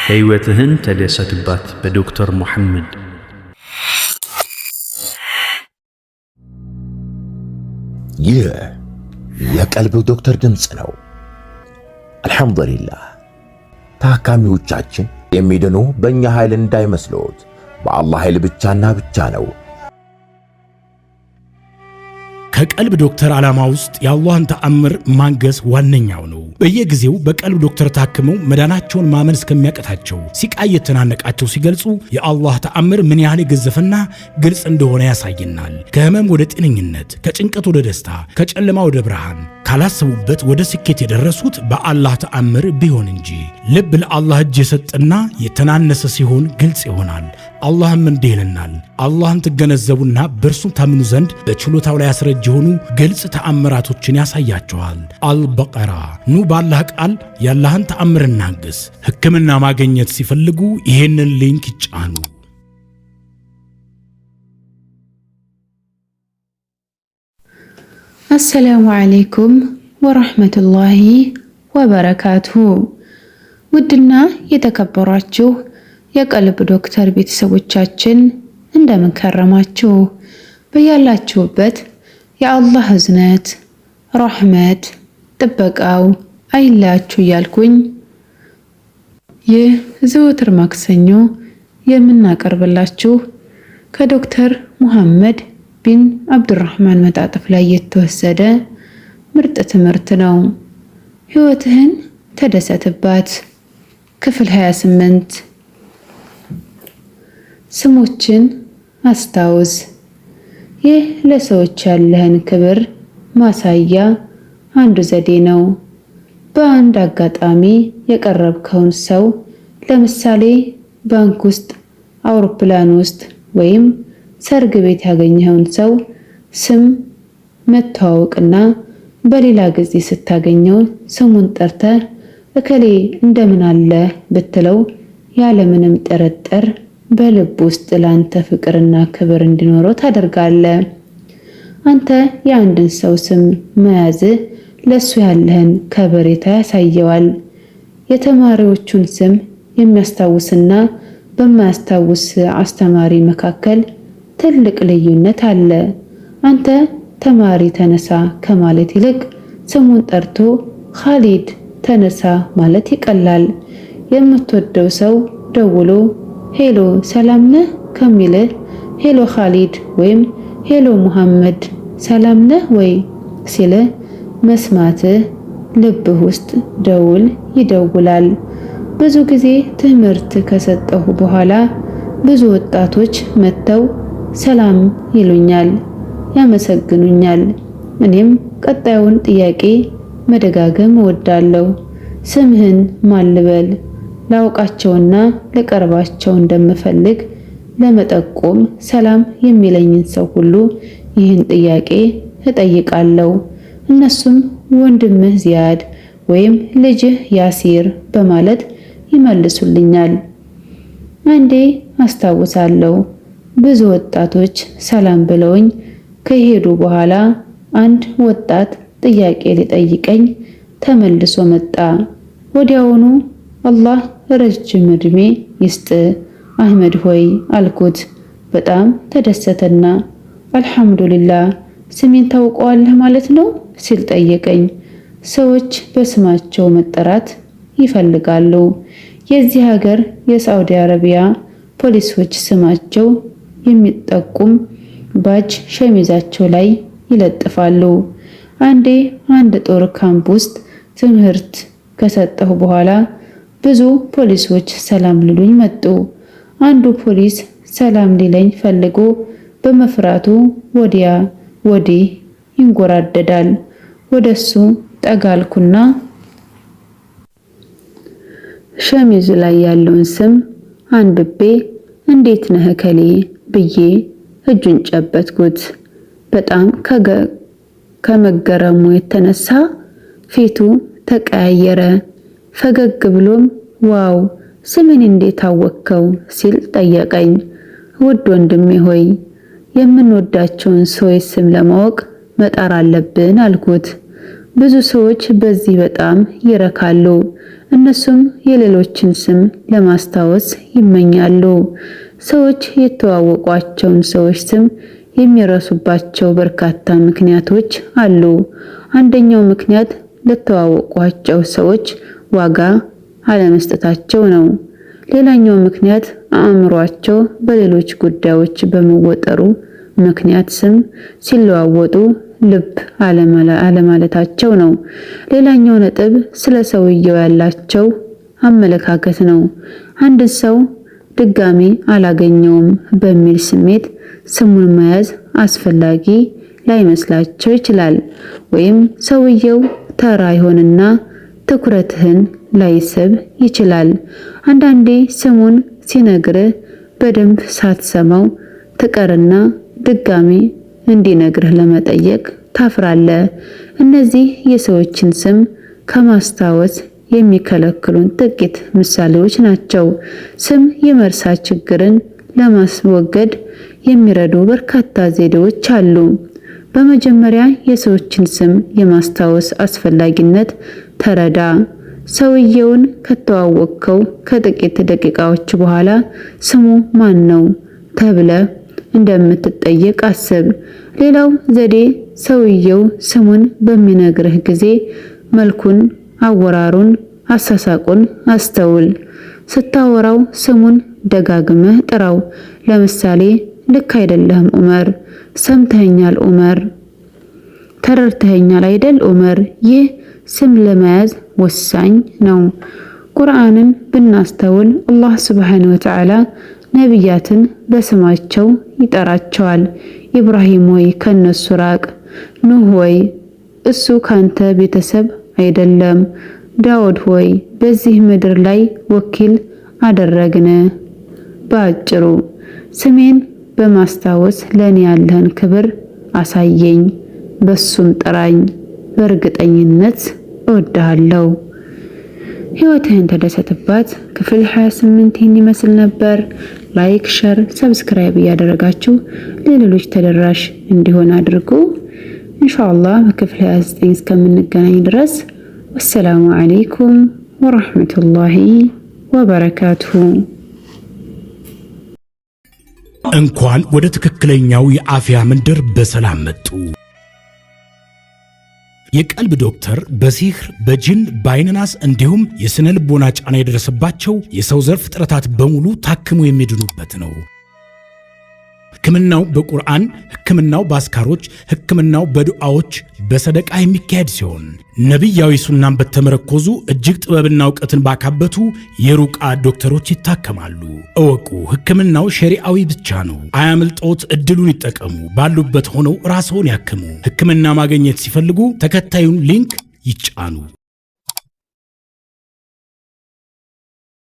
ሕይወትህን ተደሰትባት በዶክተር ሙሐመድ። ይህ የቀልብ ዶክተር ድምፅ ነው። አልሐምዱሊላህ። ታካሚዎቻችን የሚድኑ በእኛ ኃይል እንዳይመስሎት፣ በአላህ ኃይል ብቻና ብቻ ነው። ከቀልብ ዶክተር ዓላማ ውስጥ የአላህን ተአምር ማንገስ ዋነኛው ነው። በየጊዜው በቀልብ ዶክተር ታክመው መዳናቸውን ማመን እስከሚያቀታቸው ሲቃይ የተናነቃቸው ሲገልጹ የአላህ ተአምር ምን ያህል የገዘፈና ግልጽ እንደሆነ ያሳየናል። ከህመም ወደ ጤነኝነት፣ ከጭንቀት ወደ ደስታ፣ ከጨለማ ወደ ብርሃን፣ ካላሰቡበት ወደ ስኬት የደረሱት በአላህ ተአምር ቢሆን እንጂ። ልብ ለአላህ እጅ የሰጠና የተናነሰ ሲሆን ግልጽ ይሆናል። አላህም እንዲህ ይለናል፣ አላህን ትገነዘቡና በእርሱ ታምኑ ዘንድ በችሎታው ላይ ያስረጅ የሆኑ ግልጽ ተአምራቶችን ያሳያቸዋል። አልበቀራ። ኑ ባላህ ቃል ያላህን ተአምር እናግስ። ሕክምና ማግኘት ሲፈልጉ ይሄንን ሊንክ ይጫኑ። አሰላሙ አለይኩም ወራህመቱላሂ ወበረካቱሁ። ውድና የተከበራችሁ የቀልብ ዶክተር ቤተሰቦቻችን እንደምን ከረማችሁ? በያላችሁበት የአላህ እዝነት፣ ረህመት፣ ጥበቃው አይለያችሁ እያልኩኝ ይህ ዘወትር ማክሰኞ የምናቀርብላችሁ ከዶክተር ሙሐመድ ቢን አብዱራህማን መጣጥፍ ላይ የተወሰደ ምርጥ ትምህርት ነው። ሕይወትህን ተደሰትባት። ክፍል 28 ስሞችን አስታውስ። ይህ ለሰዎች ያለህን ክብር ማሳያ አንዱ ዘዴ ነው። በአንድ አጋጣሚ የቀረብከውን ሰው ለምሳሌ ባንክ ውስጥ፣ አውሮፕላን ውስጥ ወይም ሰርግ ቤት ያገኘኸውን ሰው ስም መተዋወቅና በሌላ ጊዜ ስታገኘው ስሙን ጠርተህ እከሌ እንደምን አለ ብትለው ያለምንም ጥርጥር በልብ ውስጥ ላንተ ፍቅርና ክብር እንዲኖረው ታደርጋለህ። አንተ የአንድን ሰው ስም መያዝ ለሱ ያለህን ከበሬታ ያሳየዋል። የተማሪዎቹን ስም የሚያስታውስና በማያስታውስ አስተማሪ መካከል ትልቅ ልዩነት አለ። አንተ ተማሪ ተነሳ ከማለት ይልቅ ስሙን ጠርቶ ኻሊድ ተነሳ ማለት ይቀላል። የምትወደው ሰው ደውሎ ሄሎ ሰላም ነህ ከሚልህ ሄሎ ኻሊድ ወይም ሄሎ ሙሐመድ ሰላም ነህ ወይ ሲልህ መስማትህ ልብህ ውስጥ ደውል ይደውላል። ብዙ ጊዜ ትምህርት ከሰጠሁ በኋላ ብዙ ወጣቶች መጥተው ሰላም ይሉኛል፣ ያመሰግኑኛል። እኔም ቀጣዩን ጥያቄ መደጋገም እወዳለሁ። ስምህን ማን ልበል? ላውቃቸውና ለቀርባቸው እንደምፈልግ ለመጠቆም ሰላም የሚለኝን ሰው ሁሉ ይህን ጥያቄ እጠይቃለሁ። እነሱም ወንድምህ ዚያድ ወይም ልጅህ ያሲር በማለት ይመልሱልኛል። አንዴ አስታውሳለሁ፣ ብዙ ወጣቶች ሰላም ብለውኝ ከሄዱ በኋላ አንድ ወጣት ጥያቄ ሊጠይቀኝ ተመልሶ መጣ። ወዲያውኑ አላህ ረጅም ዕድሜ ይስጥ አህመድ ሆይ አልኩት። በጣም ተደሰተና አልሐምዱሊላህ ስሜን ታውቀዋለህ ማለት ነው ሲል ጠየቀኝ። ሰዎች በስማቸው መጠራት ይፈልጋሉ። የዚህ ሀገር የሳዑዲ አረቢያ ፖሊሶች ስማቸው የሚጠቁም ባጅ ሸሚዛቸው ላይ ይለጥፋሉ። አንዴ አንድ ጦር ካምፕ ውስጥ ትምህርት ከሰጠሁ በኋላ ብዙ ፖሊሶች ሰላም ሊሉኝ መጡ። አንዱ ፖሊስ ሰላም ሊለኝ ፈልጎ በመፍራቱ ወዲያ ወዲህ ይንጎራደዳል። ወደሱ ጠጋልኩና ሸሚዙ ላይ ያለውን ስም አንብቤ እንዴት ነህ እከሌ ብዬ እጁን ጨበጥኩት። በጣም ከመገረሙ የተነሳ ፊቱ ተቀያየረ። ፈገግ ብሎም ዋው ስምን እንዴት አወቅከው ሲል ጠየቀኝ። ውድ ወንድሜ ሆይ የምንወዳቸውን ሰዎች ስም ለማወቅ መጣር አለብን አልኩት። ብዙ ሰዎች በዚህ በጣም ይረካሉ። እነሱም የሌሎችን ስም ለማስታወስ ይመኛሉ። ሰዎች የተዋወቋቸውን ሰዎች ስም የሚረሱባቸው በርካታ ምክንያቶች አሉ። አንደኛው ምክንያት ለተዋወቋቸው ሰዎች ዋጋ አለመስጠታቸው ነው። ሌላኛው ምክንያት አእምሯቸው በሌሎች ጉዳዮች በመወጠሩ ምክንያት ስም ሲለዋወጡ ልብ አለማለታቸው ነው። ሌላኛው ነጥብ ስለ ሰውየው ያላቸው አመለካከት ነው። አንድ ሰው ድጋሚ አላገኘውም በሚል ስሜት ስሙን መያዝ አስፈላጊ ላይመስላቸው ይችላል። ወይም ሰውየው ተራ ይሆንና ትኩረትህን ላይስብ ይችላል። አንዳንዴ ስሙን ሲነግርህ በደንብ ሳትሰማው ትቀርና ድጋሚ እንዲነግርህ ለመጠየቅ ታፍራለህ። እነዚህ የሰዎችን ስም ከማስታወስ የሚከለክሉን ጥቂት ምሳሌዎች ናቸው። ስም የመርሳት ችግርን ለማስወገድ የሚረዱ በርካታ ዘዴዎች አሉ። በመጀመሪያ የሰዎችን ስም የማስታወስ አስፈላጊነት ተረዳ። ሰውየውን ከተዋወቅከው ከጥቂት ደቂቃዎች በኋላ ስሙ ማን ነው ተብለህ እንደምትጠየቅ አስብ። ሌላው ዘዴ ሰውየው ስሙን በሚነግርህ ጊዜ መልኩን፣ አወራሩን፣ አሳሳቁን አስተውል። ስታወራው ስሙን ደጋግመህ ጥራው። ለምሳሌ ልክ አይደለህም ዑመር፣ ሰምተኛል ዑመር፣ ተረድተኛል አይደል ዑመር። ይህ ስም ለመያዝ ወሳኝ ነው። ቁርአንን ብናስተውል አላህ ሱብሓነሁ ወተዓላ ነቢያትን በስማቸው ይጠራቸዋል። ኢብራሂም ሆይ ከነሱ ራቅ፣ ኑህ ሆይ እሱ ካንተ ቤተሰብ አይደለም፣ ዳውድ ሆይ በዚህ ምድር ላይ ወኪል አደረግን። በአጭሩ ስሜን በማስታወስ ለኔ ያለህን ክብር አሳየኝ፣ በሱም ጥራኝ፣ በእርግጠኝነት እወድሃለሁ። ህይወትህን ተደሰትባት ክፍል 28 ይህን ይመስል ነበር። ላይክ፣ ሸር፣ ሰብስክራይብ እያደረጋችሁ ለሌሎች ተደራሽ እንዲሆን አድርጉ። ኢንሻአላህ በክፍል 29 እስከምንገናኝ ድረስ ወሰላሙ አለይኩም ወራህመቱላሂ ወበረካቱሁ። እንኳን ወደ ትክክለኛው የአፍያ መንደር በሰላም መጡ። የቀልብ ዶክተር በሲህር በጅን በአይንናስ እንዲሁም የስነ ልቦና ጫና የደረሰባቸው የሰው ዘር ፍጥረታት በሙሉ ታክሙ የሚድኑበት ነው። ህክምናው በቁርአን፣ ህክምናው በአስካሮች፣ ህክምናው በዱዓዎች በሰደቃ የሚካሄድ ሲሆን ነቢያዊ ሱናን በተመረኮዙ እጅግ ጥበብና እውቀትን ባካበቱ የሩቃ ዶክተሮች ይታከማሉ። እወቁ፣ ህክምናው ሸሪዓዊ ብቻ ነው። አያምልጦት፣ እድሉን ይጠቀሙ። ባሉበት ሆነው ራስዎን ያክሙ። ህክምና ማግኘት ሲፈልጉ ተከታዩን ሊንክ ይጫኑ።